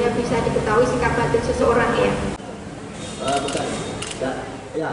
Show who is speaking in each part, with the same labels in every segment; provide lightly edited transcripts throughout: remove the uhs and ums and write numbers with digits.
Speaker 1: supaya bisa diketahui sikap batin seseorang ya.
Speaker 2: Bukan. Ya.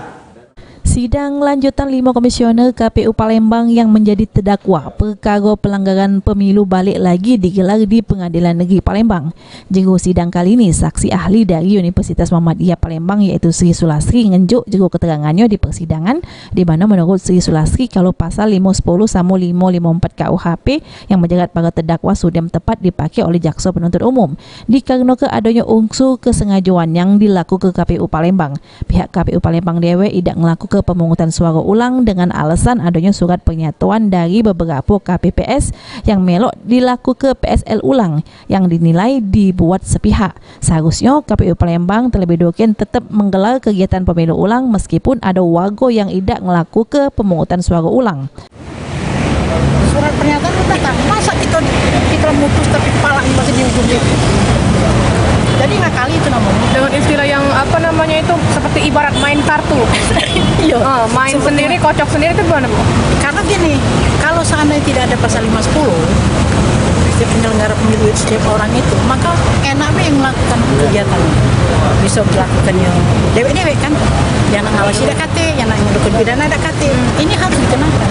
Speaker 3: Sidang lanjutan 5 komisioner KPU Palembang yang menjadi terdakwa perkara pelanggaran pemilu balik lagi digelar di Pengadilan Negeri Palembang. Juru sidang kali ini saksi ahli dari Universitas Muhammadiyah Palembang iaitu Sri Sulastri ngenjuk juru keterangannya di persidangan, di mana menurut Sri Sulastri kalau pasal 510 sama 554 KUHP yang menjerat para terdakwa sudah tepat dipakai oleh jaksa penuntut umum dikarenakan adanya unsur kesengajaan yang dilakukan ke KPU Palembang. Pihak KPU Palembang dewe tidak melakukan pemungutan suara ulang dengan alasan adanya surat pernyataan dari beberapa KPPS yang melok dilakukan ke PSL ulang yang dinilai dibuat sepihak. Seharusnya KPU Palembang terlebih dahulu tetap menggelar kegiatan pemilu ulang meskipun ada warga yang tidak melakukan pemungutan suara ulang.
Speaker 4: Surat pernyataan udah kan, masa kita mutus tapi kepala masih dihukum. Jadi ngakali itu namanya.
Speaker 5: Dengan istilah yang apa namanya itu seperti ibarat main kartu.
Speaker 4: Iya.
Speaker 5: Main sendiri, kocok sendiri itu gimana Bu?
Speaker 4: Karena gini, kalau seandainya tidak ada pasal 510 setiap penyelenggara pemilu setiap orang itu, maka enaknya yang melakukan kegiatan bisa melakukan yang dewek-dewek kan, yang ngawasi ada KT, yang melakukan pidana ada KT. Ini harus dikenakan.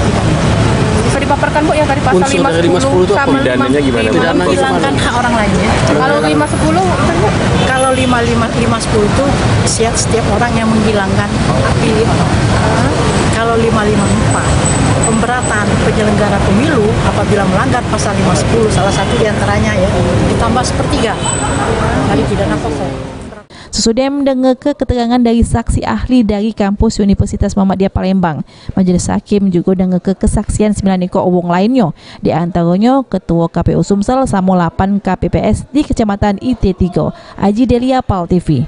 Speaker 5: Bisa dipaparkan Bu yang tadi pasal 510 sama
Speaker 2: pidananya gimana?
Speaker 4: Menghilangkan hak orang lain ya.
Speaker 5: Kalau 510
Speaker 4: kalau 510 itu setiap orang yang menghilangkan hak pilih orang. Kalau 554 pemberatan penyelenggara pemilu apabila melanggar pasal 510 salah satu diantaranya ya ditambah sepertiga dari pidana pokok.
Speaker 3: Sesudah mendengar keterangan dari saksi ahli dari kampus Universitas Muhammadiyah Palembang, Majelis Hakim juga dengar kesaksian 9 ekor wong lainnya, di antaranya Ketua KPU Sumsel sama 8 KPPS di Kecamatan IT3. Aji Delia, PAL TV.